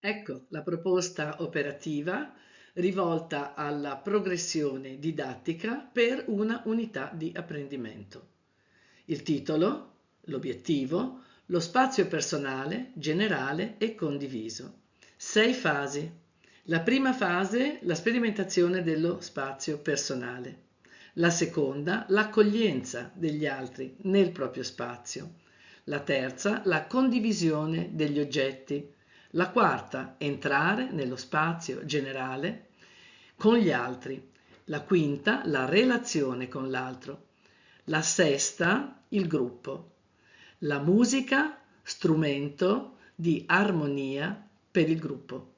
Ecco la proposta operativa rivolta alla progressione didattica per una unità di apprendimento. Il titolo, l'obiettivo, lo spazio personale, generale e condiviso. 6 fasi. La prima fase, la sperimentazione dello spazio personale. La seconda, l'accoglienza degli altri nel proprio spazio. La terza, la condivisione degli oggetti. La quarta, entrare nello spazio generale con gli altri. La quinta, la relazione con l'altro. La sesta, il gruppo. La musica, strumento di armonia per il gruppo.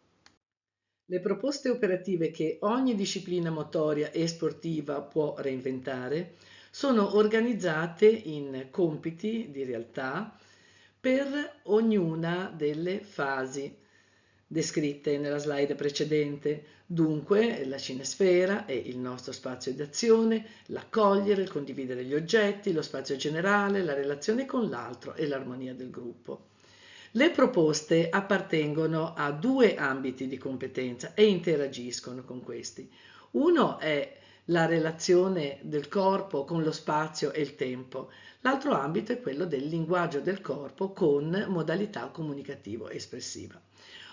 Le proposte operative che ogni disciplina motoria e sportiva può reinventare sono organizzate in compiti di realtà per ognuna delle fasi descritte nella slide precedente. Dunque, la cinesfera è il nostro spazio di azione, l'accogliere, il condividere gli oggetti, lo spazio generale, la relazione con l'altro e l'armonia del gruppo. Le proposte appartengono a 2 ambiti di competenza e interagiscono con questi. Uno è la relazione del corpo con lo spazio e il tempo. L'altro ambito è quello del linguaggio del corpo con modalità comunicativo-espressiva.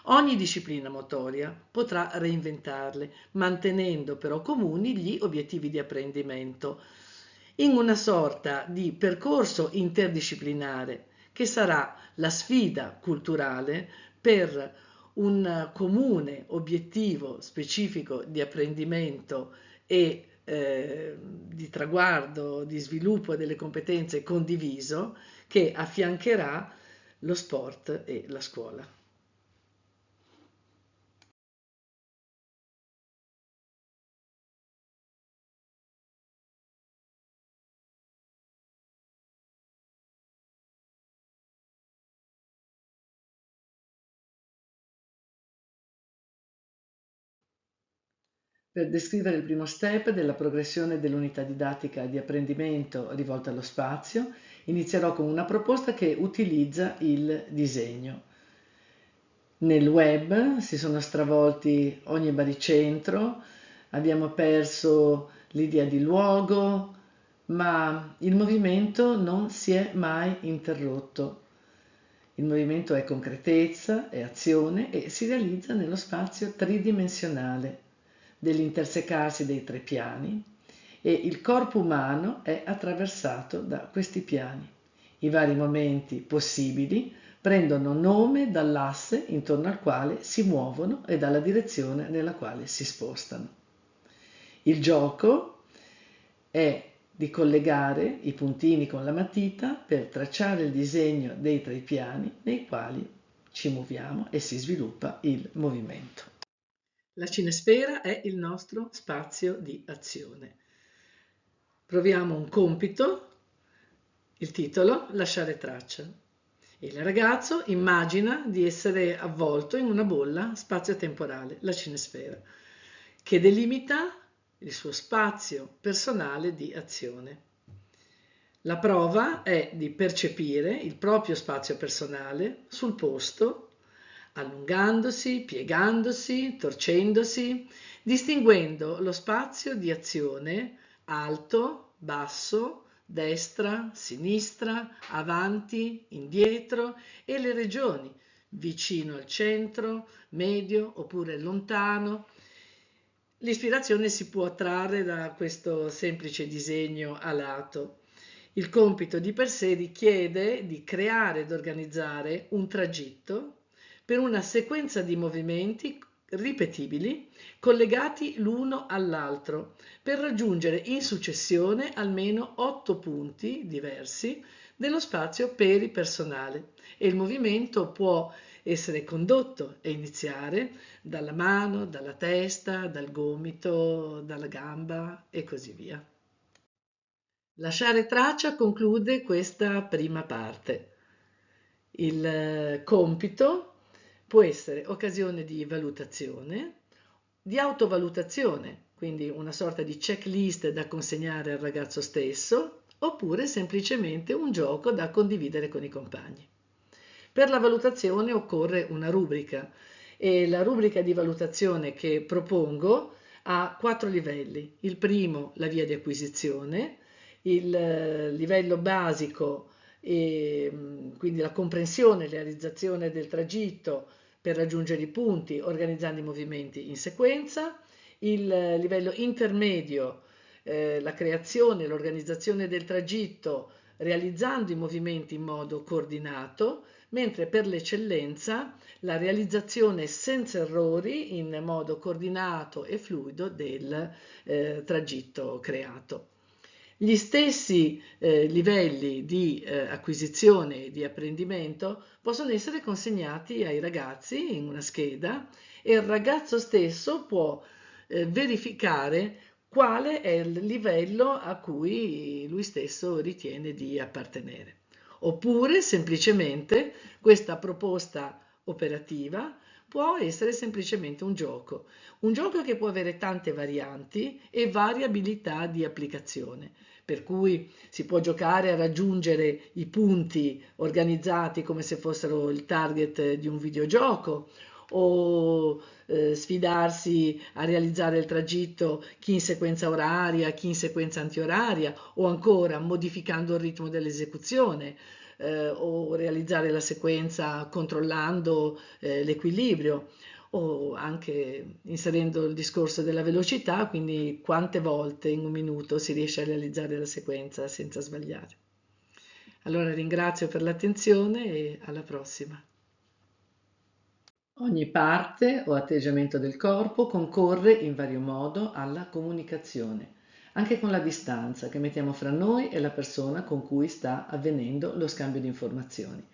Ogni disciplina motoria potrà reinventarle, mantenendo però comuni gli obiettivi di apprendimento, in una sorta di percorso interdisciplinare che sarà la sfida culturale per un comune obiettivo specifico di apprendimento e di traguardo, di sviluppo delle competenze condiviso che affiancherà lo sport e la scuola. Per descrivere il primo step della progressione dell'unità didattica di apprendimento rivolta allo spazio, inizierò con una proposta che utilizza il disegno. Nel web si sono stravolti ogni baricentro, abbiamo perso l'idea di luogo, ma il movimento non si è mai interrotto. Il movimento è concretezza, è azione e si realizza nello spazio tridimensionale dell'intersecarsi dei 3 piani e il corpo umano è attraversato da questi piani. I vari momenti possibili prendono nome dall'asse intorno al quale si muovono e dalla direzione nella quale si spostano. Il gioco è di collegare i puntini con la matita per tracciare il disegno dei 3 piani nei quali ci muoviamo e si sviluppa il movimento. La cinesfera è il nostro spazio di azione. Proviamo un compito, il titolo, lasciare traccia. Il ragazzo immagina di essere avvolto in una bolla spazio-temporale, la cinesfera, che delimita il suo spazio personale di azione. La prova è di percepire il proprio spazio personale sul posto, allungandosi, piegandosi, torcendosi, distinguendo lo spazio di azione alto, basso, destra, sinistra, avanti, indietro e le regioni, vicino al centro, medio oppure lontano. L'ispirazione si può trarre da questo semplice disegno a lato. Il compito di per sé richiede di creare ed organizzare un tragitto per una sequenza di movimenti ripetibili collegati l'uno all'altro per raggiungere in successione almeno 8 punti diversi dello spazio peripersonale e il movimento può essere condotto e iniziare dalla mano, dalla testa, dal gomito, dalla gamba e così via. Lasciare traccia conclude questa prima parte. Il compito può essere occasione di valutazione, di autovalutazione, quindi una sorta di checklist da consegnare al ragazzo stesso, oppure semplicemente un gioco da condividere con i compagni. Per la valutazione occorre una rubrica e la rubrica di valutazione che propongo ha 4 livelli. Il primo, la via di acquisizione, il livello basico, quindi la comprensione e realizzazione del tragitto per raggiungere i punti organizzando i movimenti in sequenza, il livello intermedio, la creazione e l'organizzazione del tragitto realizzando i movimenti in modo coordinato, mentre per l'eccellenza la realizzazione senza errori in modo coordinato e fluido del tragitto creato. Gli stessi livelli di acquisizione e di apprendimento possono essere consegnati ai ragazzi in una scheda e il ragazzo stesso può verificare quale è il livello a cui lui stesso ritiene di appartenere. Oppure semplicemente questa proposta operativa può essere semplicemente un gioco che può avere tante varianti e variabilità di applicazione, per cui si può giocare a raggiungere i punti organizzati come se fossero il target di un videogioco o sfidarsi a realizzare il tragitto chi in sequenza oraria, chi in sequenza antioraria o ancora modificando il ritmo dell'esecuzione o realizzare la sequenza controllando l'equilibrio o anche inserendo il discorso della velocità, quindi quante volte in un minuto si riesce a realizzare la sequenza senza sbagliare. Allora ringrazio per l'attenzione e alla prossima. Ogni parte o atteggiamento del corpo concorre in vario modo alla comunicazione, anche con la distanza che mettiamo fra noi e la persona con cui sta avvenendo lo scambio di informazioni.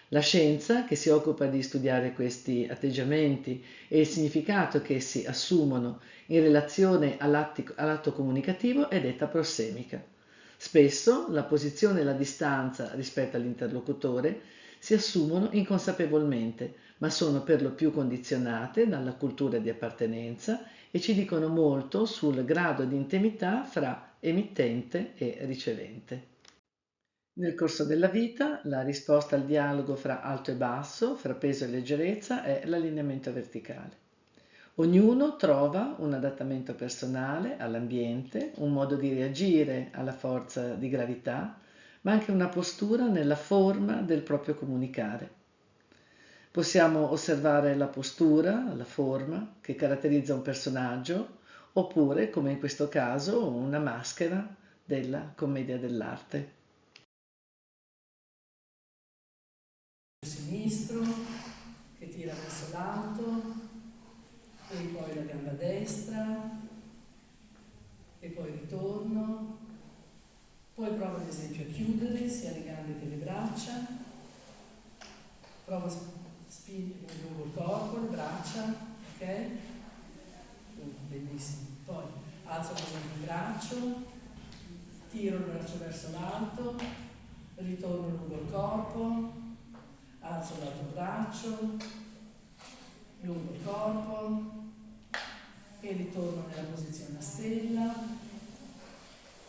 La scienza, che si occupa di studiare questi atteggiamenti e il significato che essi assumono in relazione all'atto comunicativo, è detta prossemica. Spesso la posizione e la distanza rispetto all'interlocutore si assumono inconsapevolmente, ma sono per lo più condizionate dalla cultura di appartenenza e ci dicono molto sul grado di intimità fra emittente e ricevente. Nel corso della vita, la risposta al dialogo fra alto e basso, fra peso e leggerezza, è l'allineamento verticale. Ognuno trova un adattamento personale all'ambiente, un modo di reagire alla forza di gravità, ma anche una postura nella forma del proprio comunicare. Possiamo osservare la postura, la forma che caratterizza un personaggio, oppure, come in questo caso, una maschera della commedia dell'arte. Sinistro, che tira verso l'alto, e poi la gamba destra, e poi ritorno. Poi provo ad esempio a chiudere sia le gambe che le braccia, provo a spingere lungo il corpo, le braccia, ok? Benissimo. Poi alzo per esempio il braccio, tiro il braccio verso l'alto, ritorno lungo il corpo, alzo l'altro braccio, lungo il corpo e ritorno nella posizione a stella,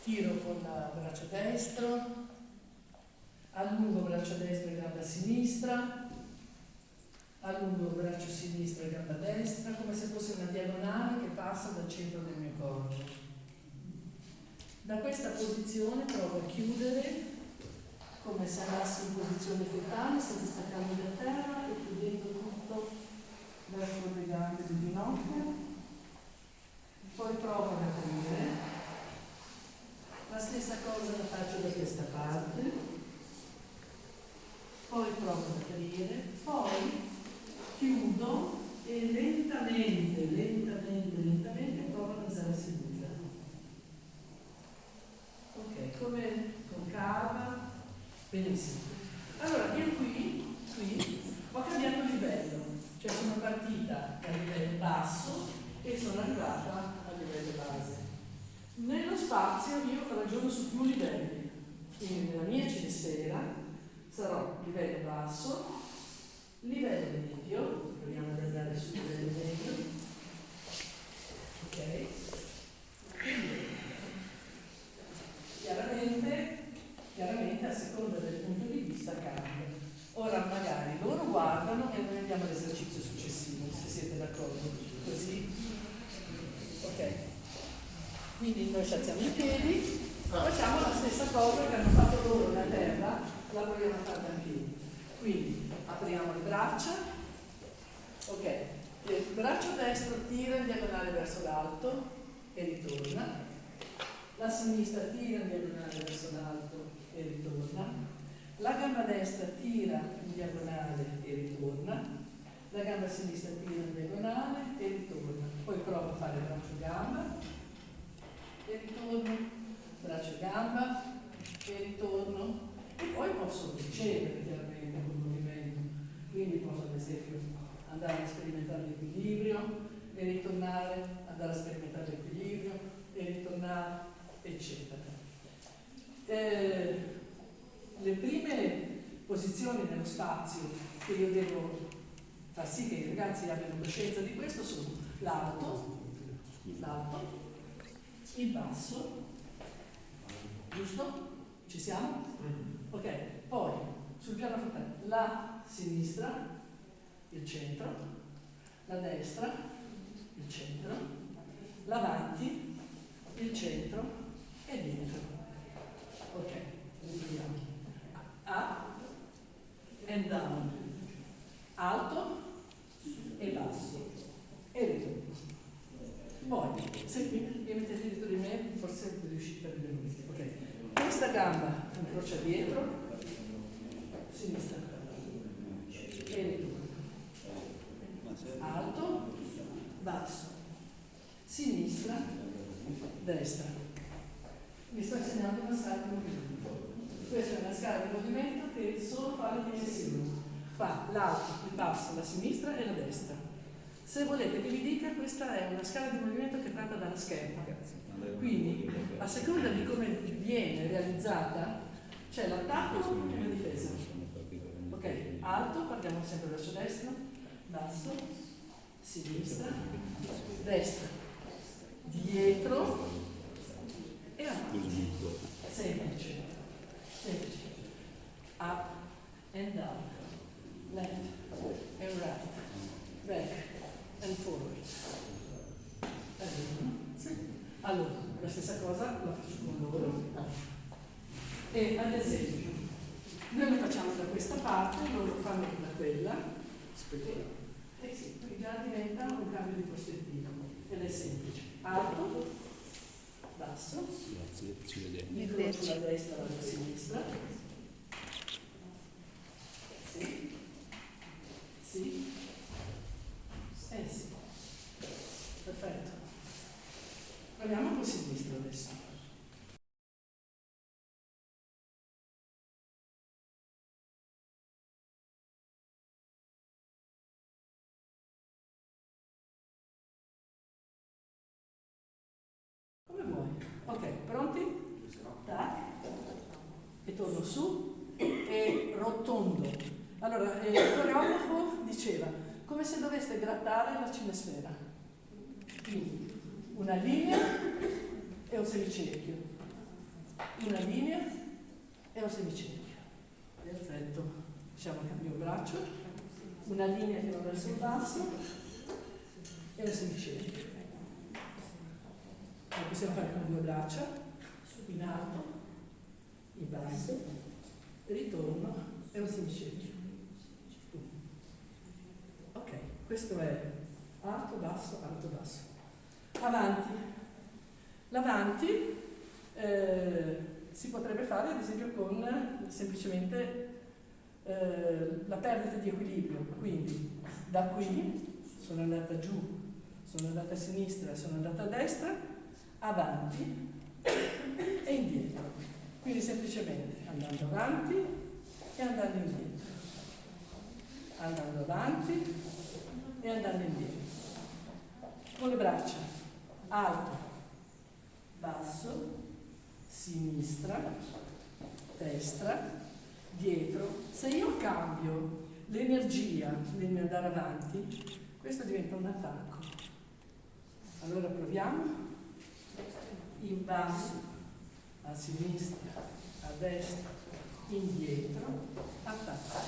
tiro con il braccio destro, allungo il braccio destro e gamba sinistra, allungo il braccio sinistro e gamba destra, come se fosse una diagonale che passa dal centro del mio corpo. Da questa posizione provo a chiudere come se andassi in posizione fetale senza staccarmi da terra e chiudendo tutto verso le gambe del ginocchio. Poi provo ad aprire. La stessa cosa la faccio da questa parte. Poi provo ad aprire. Poi chiudo e lentamente provo ad andare seduta. Ok, come con calma. Benissimo. Allora, io qui ho cambiato livello, cioè sono partita dal livello basso e sono arrivata al livello base. Nello spazio io ragiono su più livelli, quindi nella mia cinesfera sarò livello basso, livello medio, proviamo ad andare sul livello medio, ok? Quindi, chiaramente a seconda del punto di vista cambia. Ora magari loro guardano e noi andiamo all'esercizio successivo, se siete d'accordo. Così? Ok. Quindi noi ci alziamo i piedi, facciamo la stessa cosa che hanno fatto loro nella terra, la vogliamo fare da piedi. Quindi apriamo le braccia, ok, il braccio destro tira in diagonale verso l'alto e ritorna, la sinistra tira in diagonale verso l'alto e ritorna, la gamba destra tira in diagonale e ritorna, la gamba sinistra tira in diagonale e ritorna, poi prova a fare braccio gamba e ritorno, braccio gamba e ritorno, e poi posso ricevere chiaramente quel movimento, quindi posso ad esempio andare a sperimentare l'equilibrio e ritornare, andare a sperimentare l'equilibrio e ritornare, eccetera. Le prime posizioni nello spazio che io devo far sì che i ragazzi abbiano coscienza di questo sono l'alto, il basso, giusto? Ci siamo? Ok, poi sul piano frontale la sinistra, il centro, la destra, il centro, l'avanti, il centro e dietro. Ok, vediamo. Up and down, alto e basso e ritorno. Poi, se mi mettete dietro di me, forse riuscite a vedere. Ok, questa gamba incrocia dietro, sinistra e ritorno. Alto, basso, sinistra, destra. Vi sto insegnando una scala di movimento. Questa è una scala di movimento che solo fa le dimensioni. Fa l'alto, il basso, la sinistra e la destra. Se volete che vi dica, questa è una scala di movimento che è tratta dalla scherma. Quindi, a seconda di come viene realizzata, c'è l'attacco e la difesa. Ok, alto, partiamo sempre verso destra, basso, sinistra, destra, dietro e avanti. Semplice. Up and down, left and right, back and forward. Allora, la stessa cosa la faccio con loro. E ad esempio, noi lo facciamo da questa parte, loro lo fanno da quella. E sì, qui già diventa un cambio di prospettiva. Ed è semplice. Alto, basso, incrocio la destra e la sinistra. Sì. Sì. Sì. Perfetto. Proviamo con sinistra adesso. Come vuoi. Ok, pronti? Tac. E torno su e rotondo. Allora, il coreografo diceva, come se doveste grattare la cinesfera. Quindi, una linea e un semicerchio. Una linea e un semicerchio. Perfetto. Facciamo il cambio braccio. Una linea che va verso il basso e un semicerchio. Lo possiamo fare con due braccia, in alto, in basso, ritorno e un semicerchio. Ok, questo è alto, basso, alto, basso. Avanti. L'avanti si potrebbe fare ad esempio con semplicemente la perdita di equilibrio. Quindi da qui sono andata giù, sono andata a sinistra, sono andata a destra, avanti e indietro. Quindi semplicemente andando avanti e andando indietro. Andando avanti e andando indietro. Con le braccia, alto, basso, sinistra, destra, dietro. Se io cambio l'energia nel mio andare avanti, questo diventa un attacco. Allora proviamo. In basso, a sinistra, a destra, indietro, attacca.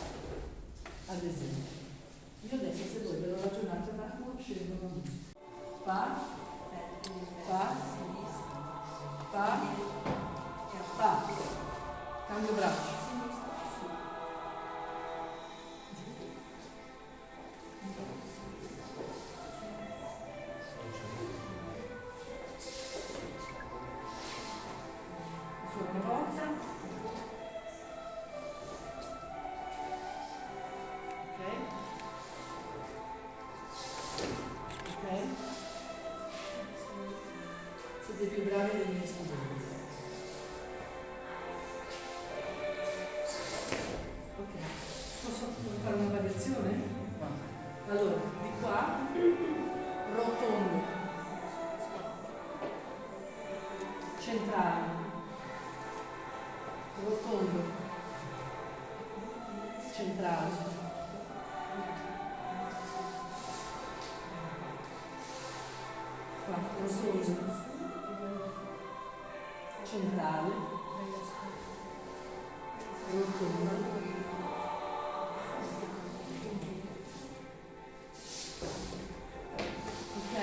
Ad esempio, io adesso se voi ve lo ragionate un attimo, scendono lì. Fa, fa, fa, fa. Cambio braccio. Solo una volta. Ok. Ok. Siete più bravi dei miei studenti. Ok. Posso fare una variazione? Allora, di qua, rotondo, centrale, rotondo, centrale, qua, rotondo, centrale, rotondo. Ok?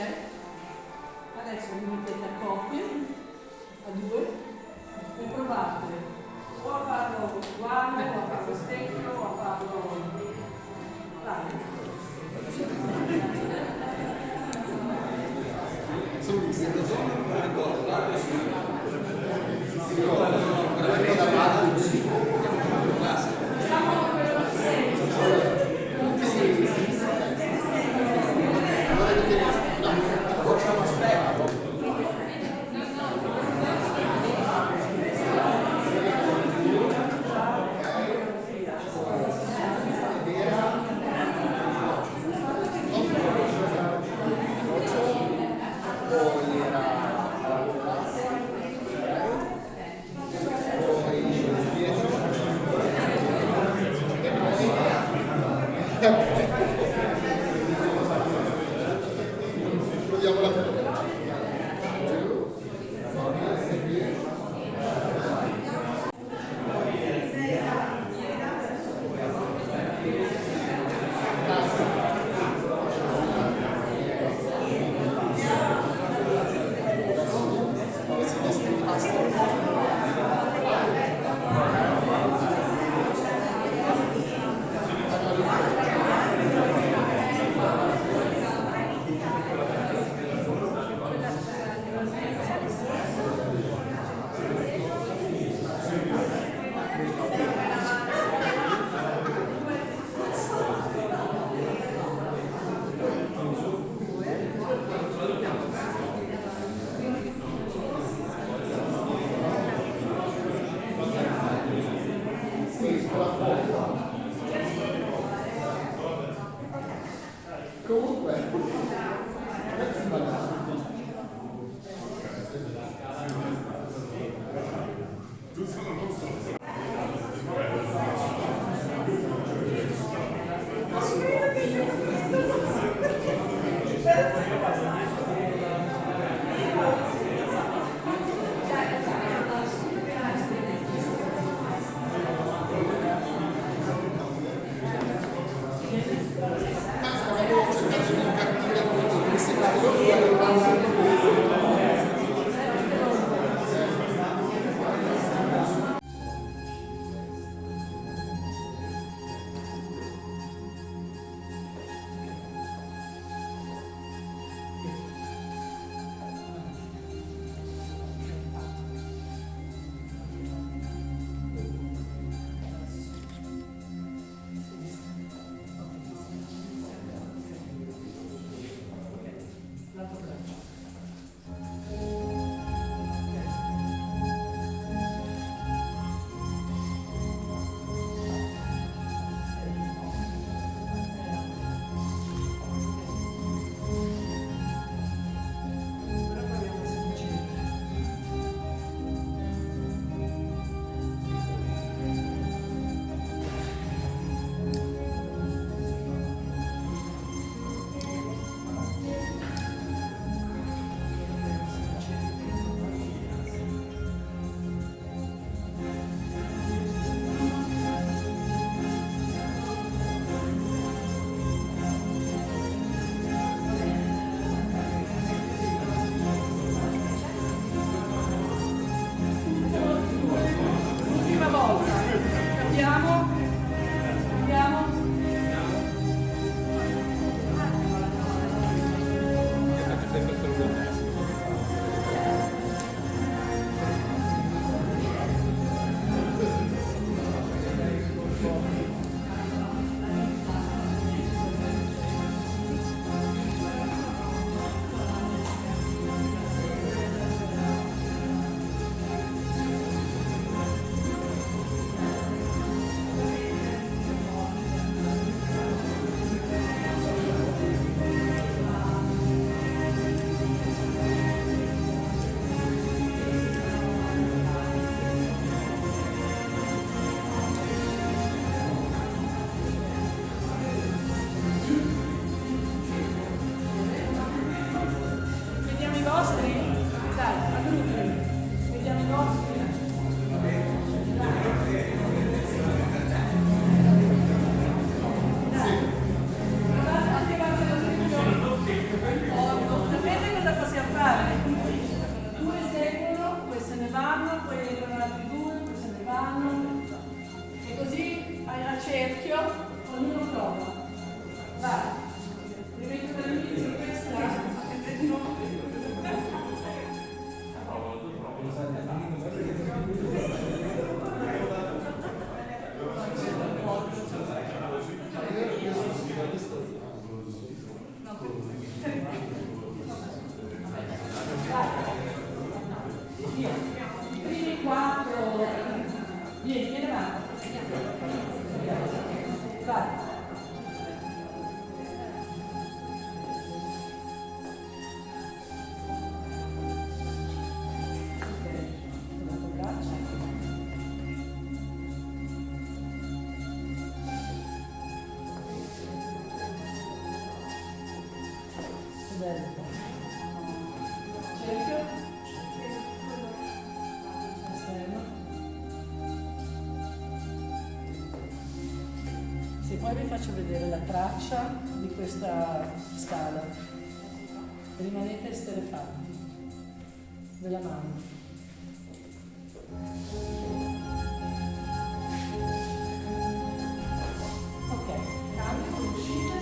Adesso vi mettete a coppie, a due, e provate o a farlo uguale, o a farlo stecchio, o a farlo... Dai. Sono Poi vi faccio vedere la traccia di questa scala. Rimanete esterefatti della mano.